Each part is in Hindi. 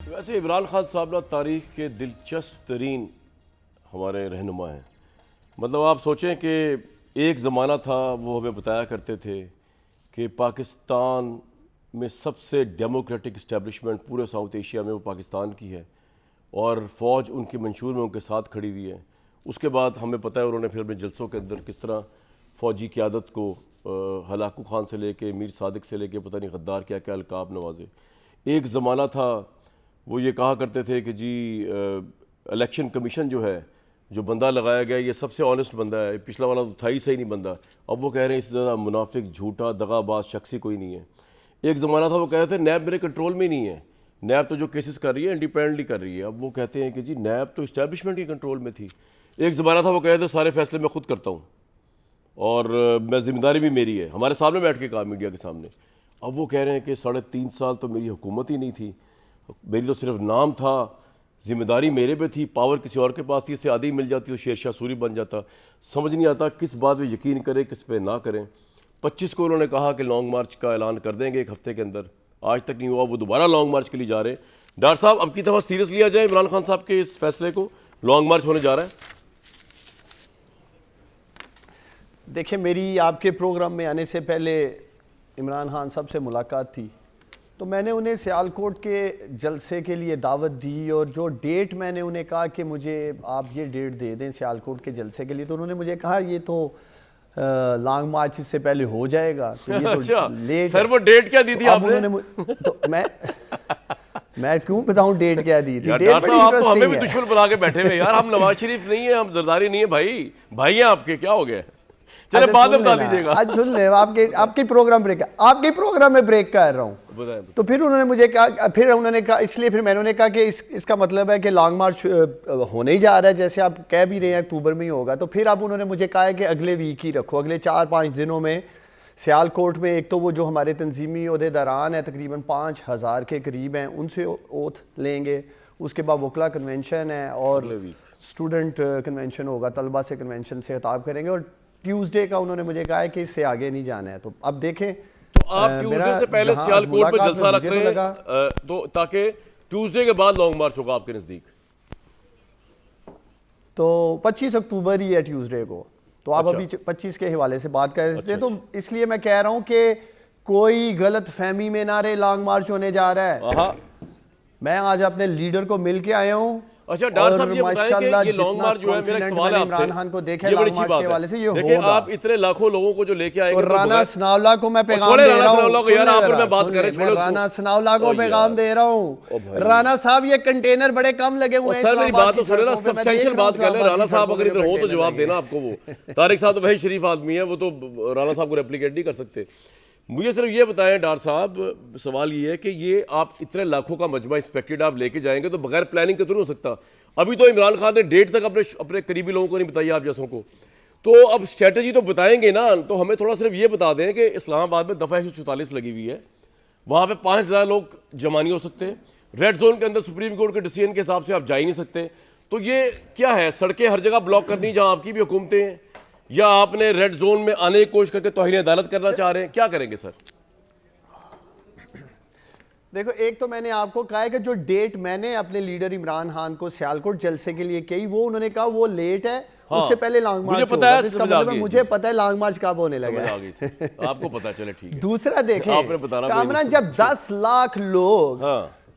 वैसे इमरान खान साहब ना तारीख़ के दिलचस्प तरीन हमारे रहनुमा हैं। मतलब आप सोचें कि एक ज़माना था, वो हमें बताया करते थे कि पाकिस्तान में सबसे डेमोक्रेटिक इस्टेब्लिशमेंट पूरे साउथ एशिया में वो पाकिस्तान की है और फ़ौज उनके मंशूर में उनके साथ खड़ी हुई है। उसके बाद हमें पता है उन्होंने फिर अपने जलसों के अंदर किस तरह फ़ौजी क़यादत को हलाकू खान से लेके मीर सादिक से लेके पता नहीं गद्दार क्या क्या अलकाब नवाजे। एक ज़माना था वो ये कहा करते थे कि जी इलेक्शन कमीशन जो है, जो बंदा लगाया गया ये सबसे ऑनेस्ट बंदा है, पिछला वाला तो था ही सही नहीं बंदा। अब वो कह रहे हैं इससे ज़्यादा मुनाफिक, झूठा, दगाबाज शख्स ही कोई नहीं है। एक ज़माना था वो कह रहे थे नैब मेरे कंट्रोल में नहीं है, नैब तो जो केसेस कर रही है इंडिपेंडेंटली कर रही है। अब वो कहते हैं कि जी नैब तो इस्टेब्लिशमेंट के कंट्रोल में थी। एक ज़माना था वो कह रहे थे सारे फैसले मैं खुद करता हूँ और मैं ज़िम्मेदारी भी मेरी है, हमारे सामने बैठ के कहा मीडिया के सामने। अब वो कह रहे हैं कि 3.5 साल तो मेरी हुकूमत ही नहीं थी, मेरी तो सिर्फ नाम था, जिम्मेदारी मेरे पे थी, पावर किसी और के पास थी, इससे आदि मिल जाती तो शेरशाह सूरी बन जाता। समझ नहीं आता किस बात पे यकीन करें किस पे ना करें। 25 को उन्होंने कहा कि लॉन्ग मार्च का ऐलान कर देंगे एक हफ्ते के अंदर, आज तक नहीं हुआ। वो दोबारा लॉन्ग मार्च के लिए जा रहे हैं। डॉक्टर साहब अब की दफ़ा सीरियस लिया जाए इमरान खान साहब के इस फैसले को, लॉन्ग मार्च होने जा रहा है। देखिए, मेरी आपके प्रोग्राम में आने से पहले इमरान खान साहब से मुलाकात थी, तो मैंने उन्हें सियालकोट के जलसे के लिए दावत दी और जो डेट मैंने उन्हें कहा कि मुझे आप ये डेट दे दें सियालकोट के जलसे के लिए, तो उन्होंने मुझे कहा ये तो लॉन्ग मार्च इससे पहले हो जाएगा, तो ये तो अच्छा, लेट। सर वो डेट क्या दी थी आपने? तो मैं क्यों बताऊं डेट क्या दी थी? डेट बड़ी इंटरेस्टिंग है। हमें भी दुश्मन बुला के बैठे हुए यार, हम नवाज शरीफ नहीं है, हम जरदारी नहीं है भाई हैं आपके, क्या हो गया? चले बाद में बता दीजिएगा। आज सुन ले, आपके प्रोग्राम ब्रेक, आपके प्रोग्राम में ब्रेक कर रहा हूँ। तो फिर उन्होंने मुझे कहा, इसलिए फिर मैंने कहा कि इसका मतलब है कि लॉन्ग मार्च होने ही जा रहा है, जैसे आप कह भी रहे हैं अक्टूबर में ही होगा। तो फिर अब उन्होंने मुझे कहा है कि अगले वीक ही रखो, अगले 4-5 दिनों में सियालकोट में एक तो वो जो हमारे तंजीमी ओहदेदारान है तकरीबन 5000 के करीब हैं, उनसे ओथ लेंगे। उसके बाद वकला कन्वेंशन है और स्टूडेंट कन्वेंशन होगा, तलबा से कन्वेंशन से खिताब करेंगे। और ट्यूसडे का उन्होंने मुझे कहा है कि इससे आगे नहीं जाना है। तो अब देखें, तो आप ट्यूसडे से पहले सियालकोट में जलसा रख रहे हैं तो ताकि ट्यूसडे के बाद लॉन्ग मार्च होगा आपके नजदीक। तो 25 अक्टूबर ही है ट्यूसडे को, तो आप अभी 25 के हवाले से बात कर रहे थे। तो इसलिए मैं कह रहा हूं कि कोई गलत फहमी में ना रहे, लॉन्ग मार्च होने जा रहा है। मैं आज अपने लीडर को मिल के आया हूं। अच्छा डॉक्टर साहब ये बताएं कि ये लॉन्ग मार्च जो है, मेरा एक सवाल है आपसे, इमरान खान को देखे ये बड़ी लॉन्ग मार्च के हवाले से ये देखिए होगा। आप इतने लाखों लोगों को जो लेके आएंगे, तो राना सनाउल्लाह को मैं पैगाम दे रहा हूं, राना सनाउल्लाह को पैगाम दे रहा हूं। राना साहब ये कंटेनर बड़े कम लगे हुए हैं। सर मेरी बात तो सुने ना, सब्सटेंशियल बात कर ले। राना साहब अगर इधर हो तो जवाब देना आपको। वो तारिक साहब तो वही शरीफ आदमी है, वो तो राना साहब को रेप्लिकेट नहीं कर सकते। मुझे सिर्फ ये बताएं डॉक्टर साहब, सवाल ये है कि ये आप इतने लाखों का मजमा इंस्पेक्टेड आप लेके जाएंगे तो बगैर प्लानिंग के तो नहीं हो सकता। अभी तो इमरान खान ने डेट तक अपने करीबी लोगों को नहीं बताई, आप जैसों को। तो अब स्ट्रेटजी तो बताएंगे ना, तो हमें थोड़ा सिर्फ ये बता दें कि इस्लामाबाद में दफ़ा 144 लगी हुई है, वहाँ पे 5000 लोग जमा नहीं हो सकते। रेड जोन के अंदर सुप्रीम कोर्ट के डिसीजन के हिसाब से आप जा ही नहीं सकते। तो ये क्या है, सड़कें हर जगह ब्लॉक करनी जहाँ आपकी भी हुकूमतें हैं, या आपने रेड जोन में आने की कोशिश करके तौहीन अदालत करना चाह रहे हैं, क्या करेंगे सर? देखो, एक तो मैंने आपको कहा है कि जो डेट मैंने अपने लीडर इमरान खान को सियालकोट जलसे के लिए कही, वो उन्होंने कहा वो लेट है। हाँ, उससे पहले लॉन्ग मार्च मुझे पता है, इसका मतलब मुझे पता है लॉन्ग मार्च कब होने लगा है। आपको पता, चले ठीक है। दूसरा देखें कामरान, जब 10 लाख लोग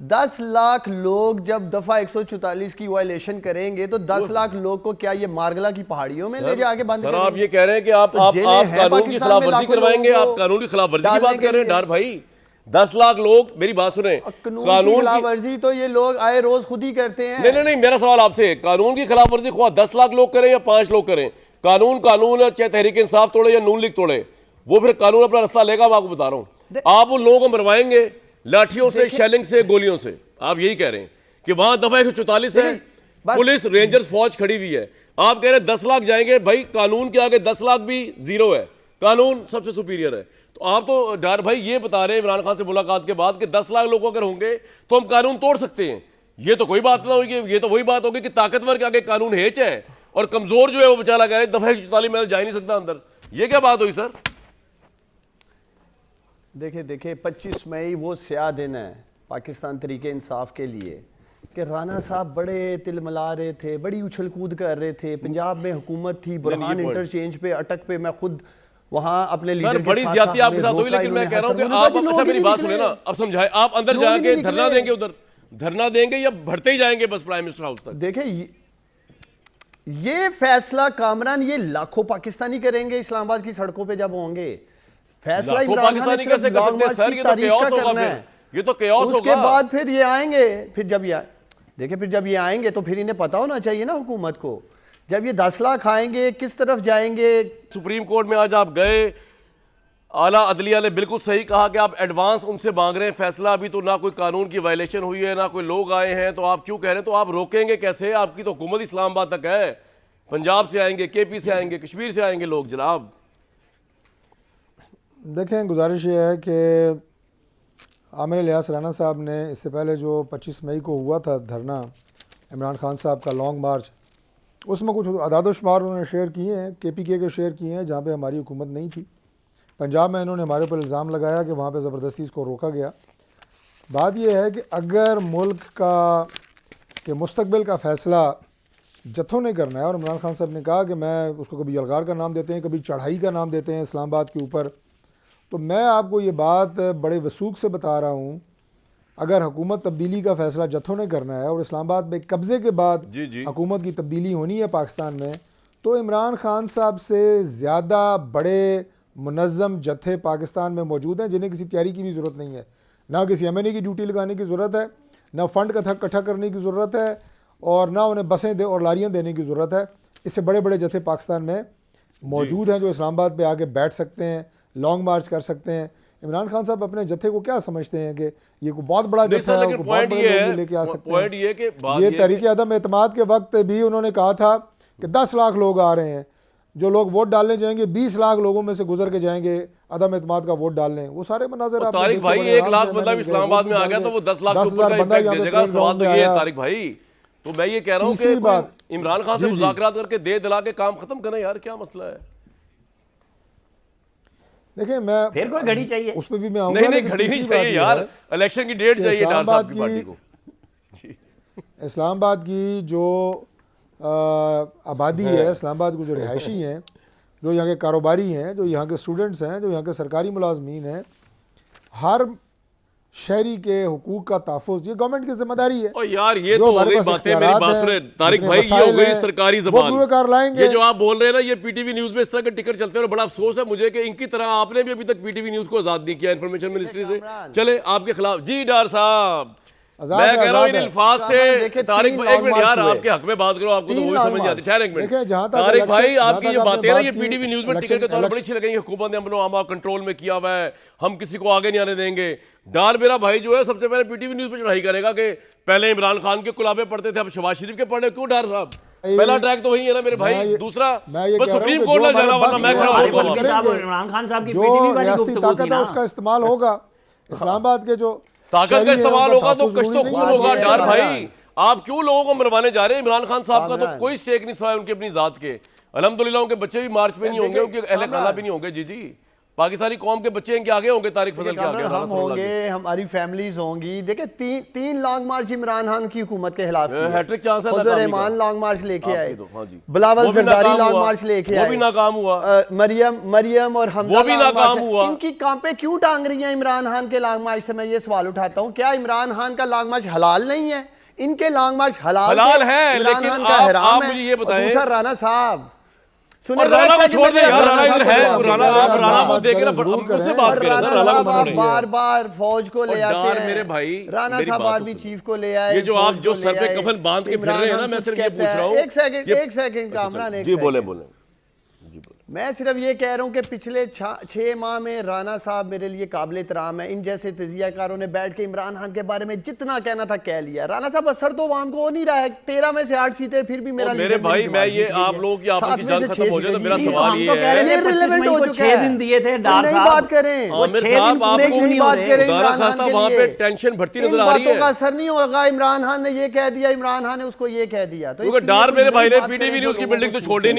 10 लाख लोग जब दफा 144 की वायलेशन करेंगे तो 10 लाख लोग को क्या ये मारगला की पहाड़ियों में ले जाके बंद करेंगे? आप ये कह रहे हैं कि आप कानून की खिलाफवर्जी करवाएंगे, आप कानून की खिलाफवर्जी की बात कर रहे हैं डार भाई। 10 लाख लोग, मेरी बात सुने, कानून की खिलाफवर्जी तो ये लोग आए रोज खुद ही करते हैं। नहीं, मेरा सवाल आपसे, कानून की खिलाफवर्जी ख्वाह 10 लाख लोग करें या 5 लोग करें, कानून है, चाहे तहरीक इंसाफ तोड़े या नून लीग तोड़े, वो फिर कानून अपना रास्ता लेगा। मैं आपको बता रहा हूं, आप उन लोगों को मरवाएंगे लाठियों से, शेलिंग से, गोलियों से। आप यही कह रहे हैं कि वहां दफा 144 है, पुलिस, रेंजर्स, फौज खड़ी हुई है। आप कह रहे हैं 10 लाख जाएंगे। भाई कानून के आगे 10 लाख भी जीरो है, कानून सबसे सुपीरियर है। तो आप तो डार भाई ये बता रहे हैं इमरान खान से मुलाकात के बाद कि 10 लाख लोग अगर होंगे तो हम कानून तोड़ सकते हैं। ये तो कोई बात ना होगी, ये तो वही बात होगी कि ताकतवर के आगे कानून हेच है और कमजोर जो है वो बेचारा कह रहे दफा 144 में जा ही नहीं सकता अंदर। ये क्या बात हुई सर? देखिए 25 मई वो स्याह दिन है पाकिस्तान तरीके इंसाफ के लिए कि राना साहब बड़े तिलमिला रहे थे, बड़ी उछल कूद कर रहे थे, पंजाब में हुकूमत थी, बुरहान इंटरचेंज पे अटक पे मैं खुद वहाँ अपने लीडर सर बड़ी ज्यादती आपके साथ हुई, लेकिन मैं कह रहा हूँ कि आप अच्छा मेरी बात सुने ना, अब समझाए, आप अंदर जाके धरना देंगे, उधर धरना देंगे या बढ़ते ही जाएंगे बस प्राइम मिनिस्टर हाउस तक? देखिए ये फैसला कामरान, ये लाखों पाकिस्तानी करेंगे इस्लामाबाद की सड़कों पे जब होंगे। फैसला लाखों पाकिस्तानी कैसे कर सकते हैं सर? ये तो केओस होगा फिर, ये तो केओस होगा। उसके बाद फिर ये आएंगे, फिर जब ये देखिए फिर जब ये आएंगे तो फिर इन्हें पता होना चाहिए ना हुकूमत को, जब ये 10 लाख आएंगे किस तरफ जाएंगे। सुप्रीम कोर्ट में आज आप गए, आला अदलिया ने बिल्कुल सही कहा कि आप एडवांस उनसे मांग रहे हैं फैसला, अभी तो ना कोई कानून की वायलेशन हुई है, ना कोई लोग आए हैं, तो आप क्यों कह रहे हैं? तो आप रोकेंगे कैसे? आपकी तो हुकूमत इस्लामाबाद तक है, पंजाब से आएंगे, केपी से आएंगे, कश्मीर से आएंगे लोग जनाब। देखें, गुजारिश ये है कि आमिर इलियास राना साहब ने इससे पहले जो 25 मई को हुआ था धरना इमरान खान साहब का लॉन्ग मार्च, उसमें कुछ अदाद-ओ-शुमार उन्होंने शेयर किए हैं, KPK के शेयर किए हैं, जहाँ पे हमारी हुकूमत नहीं थी। पंजाब में इन्होंने हमारे ऊपर इल्ज़ाम लगाया कि वहाँ पे ज़बरदस्ती इसको रोका गया। बात यह है कि अगर मुल्क का के मुस्तकबिल का फ़ैसला जत्थों ने करना है, और इमरान खान साहब ने कहा कि मैं उसको कभी यलगार का नाम देते हैं, कभी चढ़ाई का नाम देते हैं इस्लामाबाद के ऊपर, तो मैं आपको ये बात बड़े वसूख से बता रहा हूँ, अगर हुकूमत तब्दीली का फ़ैसला जत्थों ने करना है और इस्लामाबाद में कब्ज़े के बाद हुकूमत की तब्दीली होनी है पाकिस्तान में, तो इमरान खान साहब से ज़्यादा बड़े मुनज़्ज़म जत्थे पाकिस्तान में मौजूद हैं जिन्हें किसी तैयारी की भी ज़रूरत नहीं है, ना किसी MNA की ड्यूटी लगाने की ज़रूरत है, ना फ़ंड का इकट्ठा करने की ज़रूरत है, और ना उन्हें बसें और लारियाँ देने की ज़रूरत है। इससे बड़े बड़े जत्थे पाकिस्तान में मौजूद हैं जो इस्लामाबाद पे आके बैठ सकते हैं, लॉन्ग मार्च कर सकते हैं। इमरान खान साहब अपने जत्थे को क्या समझते हैं कि ये कोई बहुत बड़ा जत्था है, बहुत बड़े लोग लेके आ सकते हैं? ये तहरीक अदम एतमाद के वक्त भी उन्होंने कहा था कि 10 लाख लोग आ रहे हैं, जो लोग वोट डालने जाएंगे 20 लाख लोगों में से गुजर के जाएंगे अदम एतमाद का वोट डालने। वो सारे मनाज़र आप तारिक भाई 1 लाख बंदा इस्लामाबाद में आ गया तो वो 10 लाख बंदा। सवाल तो ये है तारिक भाई, तो मैं ये कह रहा हूँ कि इमरान खान से मुज़ाकरात करके दे दिला के काम खत्म करें यार, क्या मसला है? देखिए, मैं फिर कोई घड़ी चाहिए उस पर भी मैं आऊंगा। नहीं घड़ी नहीं चाहिए यार, इलेक्शन की डेट चाहिए डार साहब की पार्टी को। इस्लामाबाद की जो आबादी है, इस्लामाबाद के जो रिहायशी हैं, जो यहाँ के कारोबारी हैं, जो यहाँ के स्टूडेंट्स हैं, जो यहाँ के सरकारी मुलाजमीन हैं, हर शहरी के हुकूक का तहफ़्फ़ुज़ ये गवर्नमेंट की जिम्मेदारी है। और यार ये तो हो गई बातें, मेरी बात सुने तारिक भाई, ये हो गई सरकारी ज़बान। ये जो आप बोल रहे हैं ना, ये PTV न्यूज़ में इस तरह के टिकर चलते हैं, और बड़ा अफसोस है मुझे कि इनकी तरह आपने भी अभी तक PTV न्यूज़ को आज़ाद नहीं किया इन्फॉर्मेशन मिनिस्ट्री से। चले आपके खिलाफ जी डार साहब, मैं कह रहा हूँ इन अल्फाज से तारिक भाई, एक मिनट यार, आपके हक में बात करो, आपको तो वही समझ आती। ठहर एक मिनट तारिक भाई, आपकी ये बातें ना, ये PTV न्यूज़ में टिकर के तौर पर बड़ी अच्छी लगेंगी। हुकूमत ने अमनो कंट्रोल में किया हुआ है, हम किसी को आगे नहीं आने देंगे। डार मेरा भाई जो है सबसे पहले PTV न्यूज़ पे चढ़ाई करेगा कि पहले इमरान खान के कुलाबे पढ़ते थे, अब शहबाज शरीफ के पढ़े। क्यों डार साहब? पहला ट्रैक तो वही है ना मेरे भाई, दूसरा बस सुप्रीम कोर्ट में जाना, वरना मैं खड़ा हूं। इमरान खान साहब की जो रियासती ताकत है उसका इस्तेमाल होगा। इस्लामाबाद के जो ताकत का इस्तेमाल होगा तो कश्त तो खून होगा। डार भाई, आप क्यों लोगों को मरवाने जा रहे हैं? इमरान खान साहब का तो कोई स्टेक नहीं सिवाय उनकी अपनी जात के। अल्हम्दुलिल्लाह उनके बच्चे भी मार्च में नहीं होंगे, उनके अहले खाना भी नहीं होंगे। जी पाकिस्तानी कौम के बच्चे इनके आगे होंगे, तारिक फजल के आगे हम होंगे, हमारी फैमिलीज होंगी। देखिए 3 लॉन्ग मार्च इमरान खान की हुकूमत के खिलाफ, हैट्रिक चांस है। रहमान लॉन्ग मार्च लेके आए, बिलावल जरदारी लॉन्ग मार्च लेके आए, वो भी नाकाम हुआ। मरियम और हमजा वो भी नाकाम हुआ। इनकी कांपे क्यों टांग रही हैं इमरान खान के लॉन्ग मार्च से? मैं ये सवाल उठाता हूँ, क्या इमरान खान का लॉन्ग मार्च हलाल नहीं है? इनके लॉन्ग मार्च हलाल है, लेकिन आप मुझे ये बताएं। दूसरा राना साहब सुने, राना को छोड़ दे यार, राना इधर है, राना आप राना को देख ना, मुझसे बात कर रहे हैं। राना को छोड़े, बार फौज को ले आते हैं मेरे भाई। राना साहब आर्मी चीफ को ले आए। ये जो आप जो सर पे कफन बांध के फिर रहे हैं ना, मैं सिर्फ ये पूछ रहा हूँ। एक सेकंड कामरान, जी बोले। मैं सिर्फ ये कह रहा हूँ कि पिछले 6 माह में राना साहब मेरे लिए काबिल एहतराम है। इन जैसे तजियाकारों ने बैठ के इमरान खान के बारे में जितना कहना था कह लिया। राना साहब असर तो आवाम को हो नहीं रहा है। 13 में से 8 सीटें, फिर भी मेरा मेरे भाई, मैं ये आप लोगों की आपकी जान खत्म हो जाए तो मेरा सवाल ये है, रिलेवेंट हो चुका है। 6 दिन दिए थे डार नहीं बात करें, आमिर साहब आपको नहीं बात करें। इमरान खान साहब वहां पे टेंशन बढ़ती नजर आ रही है। बातों का असर नहीं होगा। इमरान खान ने ये कह दिया, इमरान खान ने उसको ये कह दिया, तो डार मेरे भाई ने PTV न्यूज़ की बिल्डिंग तो छोड़ दी।